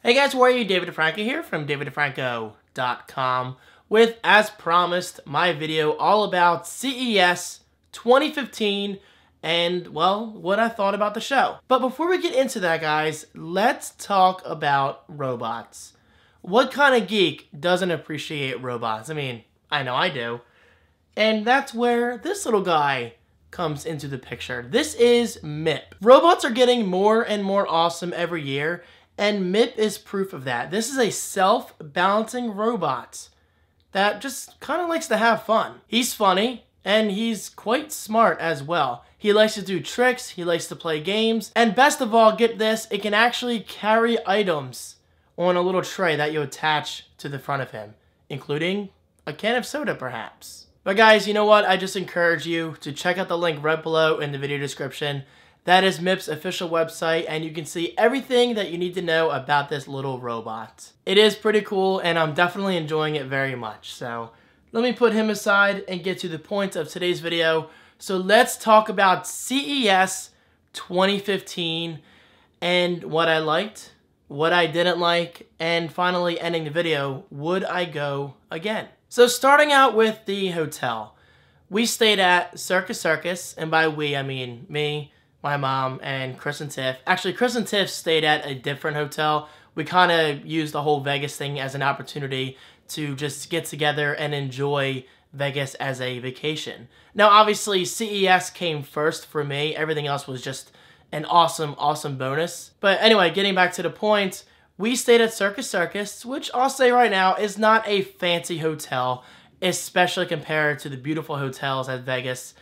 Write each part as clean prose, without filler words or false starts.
Hey guys, where are you? David Franco here from daviddefranco.com with, as promised, my video all about CES 2015 and, well, what I thought about the show. But before we get into that, guys, let's talk about robots. What kind of geek doesn't appreciate robots? I mean, I know I do. And that's where this little guy comes into the picture. This is MIP. Robots are getting more and more awesome every year, and MIP is proof of that. This is a self-balancing robot that just kind of likes to have fun. He's funny, and he's quite smart as well. He likes to do tricks, he likes to play games, and best of all, get this, it can actually carry items on a little tray that you attach to the front of him, including a can of soda perhaps. But guys, you know what? I just encourage you to check out the link right below in the video description. That is MIP's official website, and you can see everything that you need to know about this little robot. It is pretty cool, and I'm definitely enjoying it very much. So let me put him aside and get to the point of today's video. So let's talk about CES 2015 and what I liked, what I didn't like, and finally ending the video, would I go again? So starting out with the hotel, we stayed at Circus, and by we, I mean me, my mom, and Chris and Tiff. Actually, Chris and Tiff stayed at a different hotel. We kind of used the whole Vegas thing as an opportunity to just get together and enjoy Vegas as a vacation. Now, obviously, CES came first for me. Everything else was just an awesome, awesome bonus. But anyway, getting back to the point, we stayed at Circus, which I'll say right now is not a fancy hotel, especially compared to the beautiful hotels at Vegas,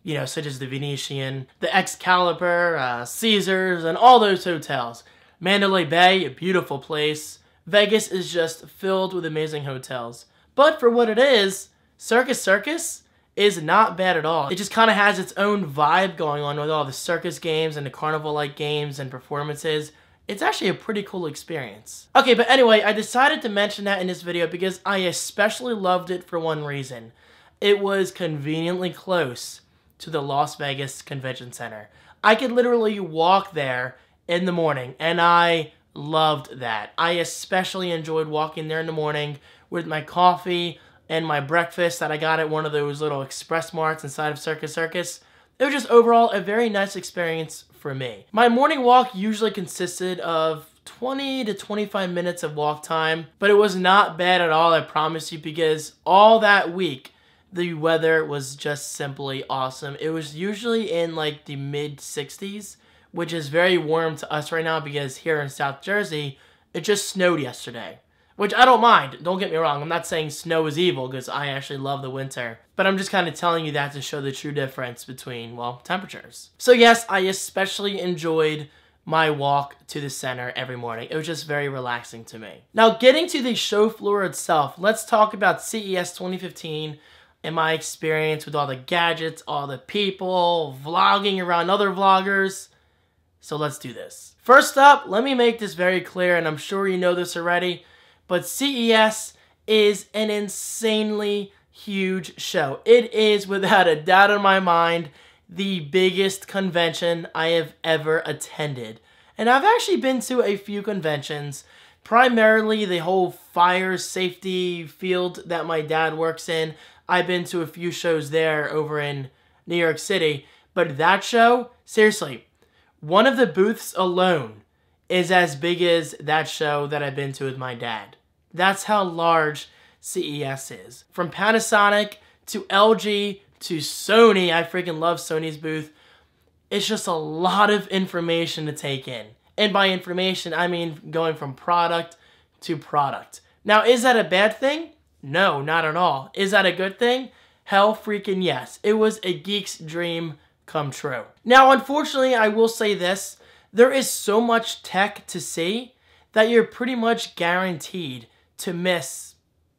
you know, such as the Venetian, the Excalibur, Caesars, and all those hotels. Mandalay Bay, a beautiful place. Vegas is just filled with amazing hotels. But for what it is, Circus is not bad at all. It just kind of has its own vibe going on with all the circus games and the carnival-like games and performances. It's actually a pretty cool experience. Okay, but anyway, I decided to mention that in this video because I especially loved it for one reason. It was conveniently close to the Las Vegas Convention Center. I could literally walk there in the morning, and I loved that. I especially enjoyed walking there in the morning with my coffee and my breakfast that I got at one of those little express marts inside of Circus. It was just overall a very nice experience for me. My morning walk usually consisted of 20 to 25 minutes of walk time, but it was not bad at all, I promise you, because all that week, the weather was just simply awesome. It was usually in like the mid-60s, which is very warm to us right now because here in South Jersey, it just snowed yesterday. Which I don't mind, don't get me wrong. I'm not saying snow is evil because I actually love the winter. But I'm just kind of telling you that to show the true difference between, well, temperatures. So yes, I especially enjoyed my walk to the center every morning. It was just very relaxing to me. Now getting to the show floor itself, let's talk about CES 2015 and my experience with all the gadgets, all the people, vlogging around other vloggers. So let's do this. First up, let me make this very clear, and I'm sure you know this already, but CES is an insanely huge show. It is, without a doubt in my mind, the biggest convention I have ever attended. And I've actually been to a few conventions, primarily the whole fire safety field that my dad works in. I've been to a few shows there over in New York City, but that show, seriously, one of the booths alone is as big as that show that I've been to with my dad. That's how large CES is. From Panasonic to LG to Sony, I freaking love Sony's booth. It's just a lot of information to take in. And by information, I mean going from product to product. Now, is that a bad thing? No, not at all. Is that a good thing? Hell freaking yes. It was a geek's dream come true. Now, unfortunately, I will say this. There is so much tech to see that you're pretty much guaranteed to miss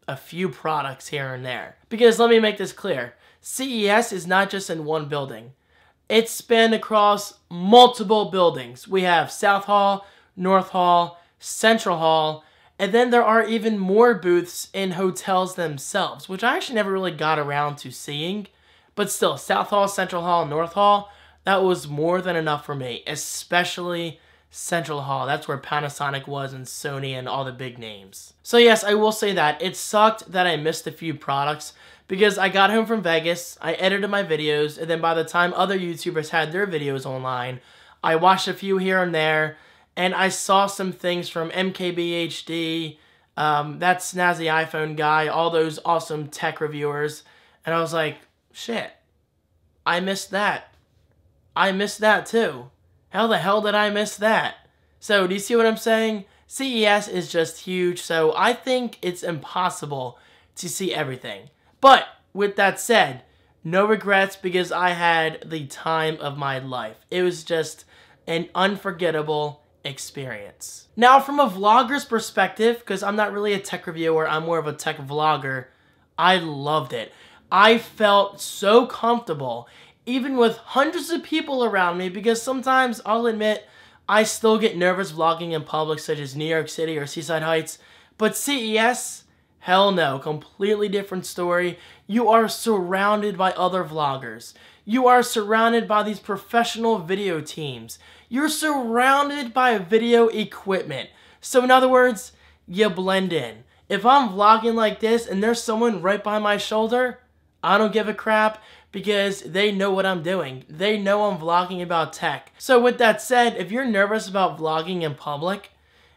a few products here and there. Because let me make this clear. CES is not just in one building. It's spanned across multiple buildings. We have South Hall, North Hall, Central Hall, and then there are even more booths in hotels themselves, which I actually never really got around to seeing. But still, South Hall, Central Hall, North Hall, that was more than enough for me, especially Central Hall. That's where Panasonic was and Sony and all the big names. So yes, I will say that. It sucked that I missed a few products because I got home from Vegas, I edited my videos, and then by the time other YouTubers had their videos online, I watched a few here and there, and I saw some things from MKBHD, that snazzy iPhone guy, all those awesome tech reviewers, and I was like, shit, I missed that. I missed that too. How the hell did I miss that? So, do you see what I'm saying? CES is just huge, so I think it's impossible to see everything. But, with that said, no regrets because I had the time of my life. It was just an unforgettable experience. Now, from a vlogger's perspective, because I'm not really a tech reviewer, I'm more of a tech vlogger, I loved it. I felt so comfortable, even with hundreds of people around me, because sometimes, I'll admit, I still get nervous vlogging in public, such as New York City or Seaside Heights. But CES, hell no, completely different story. You are surrounded by other vloggers. You are surrounded by these professional video teams. You're surrounded by video equipment. So in other words, you blend in. If I'm vlogging like this and there's someone right by my shoulder, I don't give a crap because they know what I'm doing. They know I'm vlogging about tech. So with that said, if you're nervous about vlogging in public,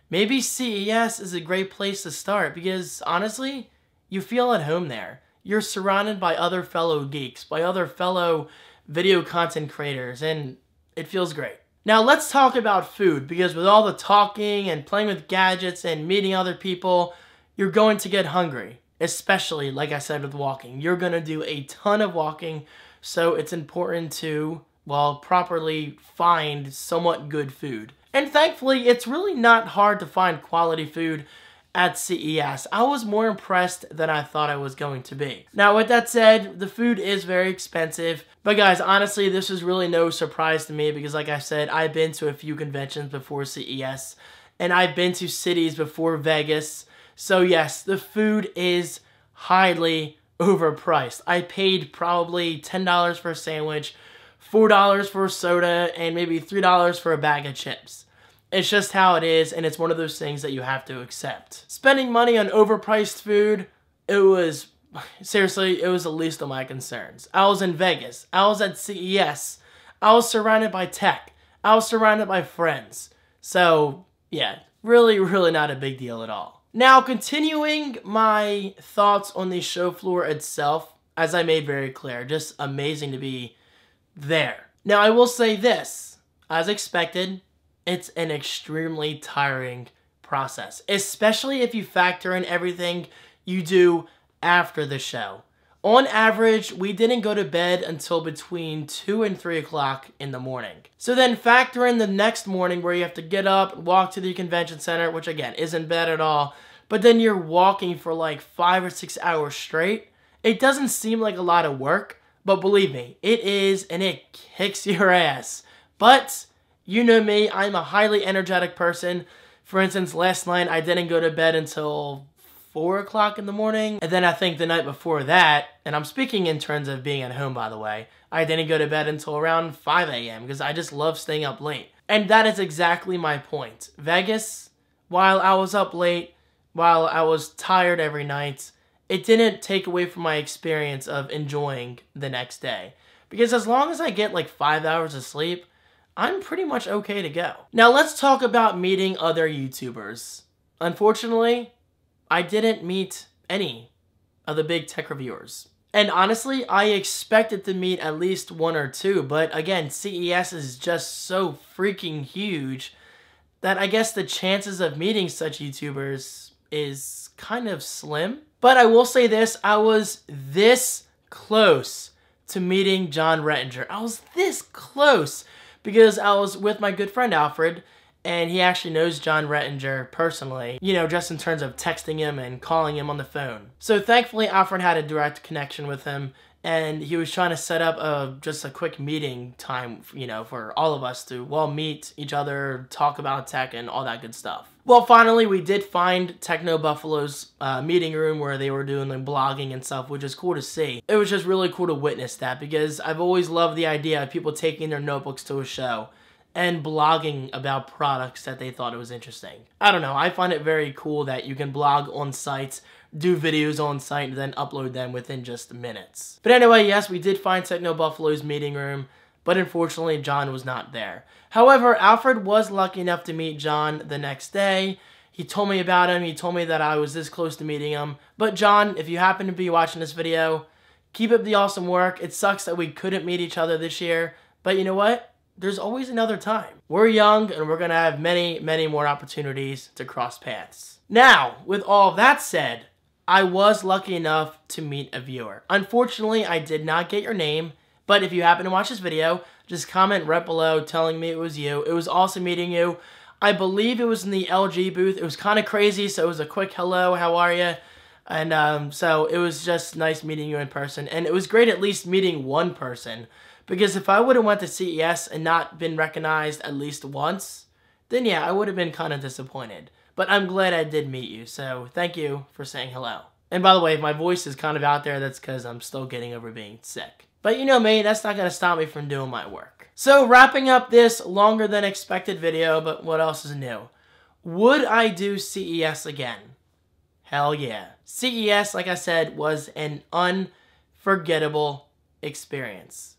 maybe CES is a great place to start because honestly, you feel at home there. You're surrounded by other fellow geeks, by other fellow video content creators, and it feels great. Now let's talk about food because with all the talking and playing with gadgets and meeting other people, you're going to get hungry. Especially, like I said, with walking. You're going to do a ton of walking, so it's important to, well, properly find somewhat good food. And thankfully, it's really not hard to find quality food at CES. I was more impressed than I thought I was going to be. Now, with that said, the food is very expensive. But guys, honestly, this is really no surprise to me because, like I said, I've been to a few conventions before CES, and I've been to cities before Vegas. So yes, the food is highly overpriced. I paid probably $10 for a sandwich, $4 for a soda, and maybe $3 for a bag of chips. It's just how it is, and it's one of those things that you have to accept. Spending money on overpriced food, seriously, it was the least of my concerns. I was in Vegas. I was at CES. I was surrounded by tech. I was surrounded by friends. So, yeah, really not a big deal at all. Now, continuing my thoughts on the show floor itself, as I made very clear, just amazing to be there. Now, I will say this, as expected, it's an extremely tiring process, especially if you factor in everything you do after the show. On average, we didn't go to bed until between 2 and 3 o'clock in the morning. So then factor in the next morning where you have to get up, walk to the convention center, which again, isn't bad at all, but then you're walking for like 5 or 6 hours straight. It doesn't seem like a lot of work, but believe me, it is, and it kicks your ass. But, you know me, I'm a highly energetic person. For instance, last night I didn't go to bed until 4 o'clock in the morning. And then I think the night before that, and I'm speaking in terms of being at home by the way, I didn't go to bed until around 5 a.m. because I just love staying up late. And that is exactly my point. Vegas, while I was up late, while I was tired every night, it didn't take away from my experience of enjoying the next day. Because as long as I get like 5 hours of sleep, I'm pretty much okay to go. Now let's talk about meeting other YouTubers. Unfortunately, I didn't meet any of the big tech reviewers. And honestly, I expected to meet at least 1 or 2, but again, CES is just so freaking huge that I guess the chances of meeting such YouTubers is kind of slim. But I will say this, I was this close to meeting John Rettinger. I was this close because I was with my good friend Alfred, and he actually knows John Rettinger personally, you know, just in terms of texting him and calling him on the phone. So thankfully, Alfred had a direct connection with him, and he was trying to set up just a quick meeting time, you know, for all of us to, well, meet each other, talk about tech, and all that good stuff. Well, finally, we did find Techno Buffalo's meeting room where they were doing like blogging and stuff, which is cool to see. It was just really cool to witness that because I've always loved the idea of people taking their notebooks to a show and blogging about products that they thought it was interesting. I don't know, I find it very cool that you can blog on sites, do videos on site, and then upload them within just minutes. But anyway, yes, we did find Techno Buffalo's meeting room, but unfortunately John was not there. However, Alfred was lucky enough to meet John the next day. He told me about him, he told me that I was this close to meeting him. But John, if you happen to be watching this video, keep up the awesome work. It sucks that we couldn't meet each other this year, but you know what? There's always another time. We're young and we're gonna have many, many more opportunities to cross paths. Now, with all of that said, I was lucky enough to meet a viewer. Unfortunately, I did not get your name, but if you happen to watch this video, just comment right below telling me it was you. It was awesome meeting you. I believe it was in the LG booth. It was kind of crazy, so it was a quick hello, how are you? And so it was just nice meeting you in person. And it was great at least meeting one person. Because if I would have went to CES and not been recognized at least once, then yeah, I would have been kind of disappointed. But I'm glad I did meet you, so thank you for saying hello. And by the way, if my voice is kind of out there, that's because I'm still getting over being sick. But you know me, that's not going to stop me from doing my work. So wrapping up this longer than expected video, but what else is new? Would I do CES again? Hell yeah. CES, like I said, was an unforgettable experience.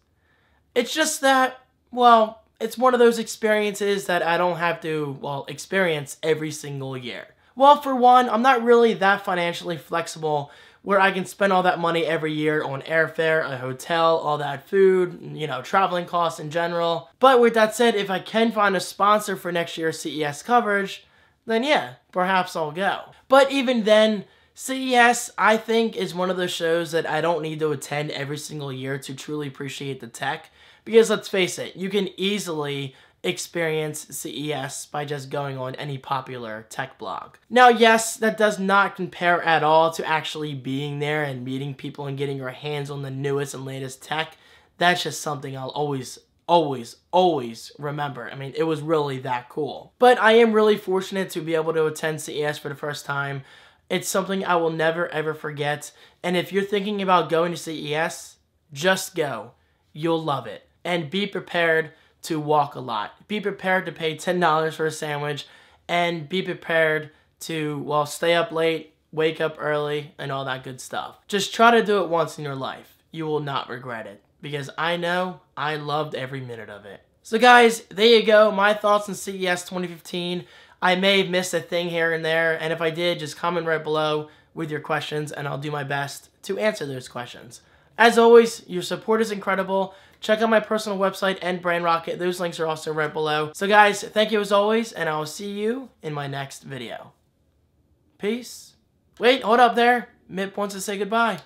It's just that, well, it's one of those experiences that I don't have to, well, experience every single year. Well, for one, I'm not really that financially flexible where I can spend all that money every year on airfare, a hotel, all that food, you know, traveling costs in general. But with that said, if I can find a sponsor for next year's CES coverage, then yeah, perhaps I'll go. But even then, CES, I think, is one of those shows that I don't need to attend every single year to truly appreciate the tech. Because let's face it, you can easily experience CES by just going on any popular tech blog. Now, yes, that does not compare at all to actually being there and meeting people and getting your hands on the newest and latest tech. That's just something I'll always remember. I mean, it was really that cool. But I am really fortunate to be able to attend CES for the first time. It's something I will never ever forget. And if you're thinking about going to CES, just go. You'll love it. And be prepared to walk a lot. Be prepared to pay $10 for a sandwich. And be prepared to, well, stay up late, wake up early, and all that good stuff. Just try to do it once in your life. You will not regret it. Because I know I loved every minute of it. So guys, there you go. My thoughts on CES 2015. I may have missed a thing here and there. And if I did, just comment right below with your questions. And I'll do my best to answer those questions. As always, your support is incredible. Check out my personal website and Brand Rocket. Those links are also right below. So guys, thank you as always, and I will see you in my next video. Peace. Wait, hold up there. Mip wants to say goodbye.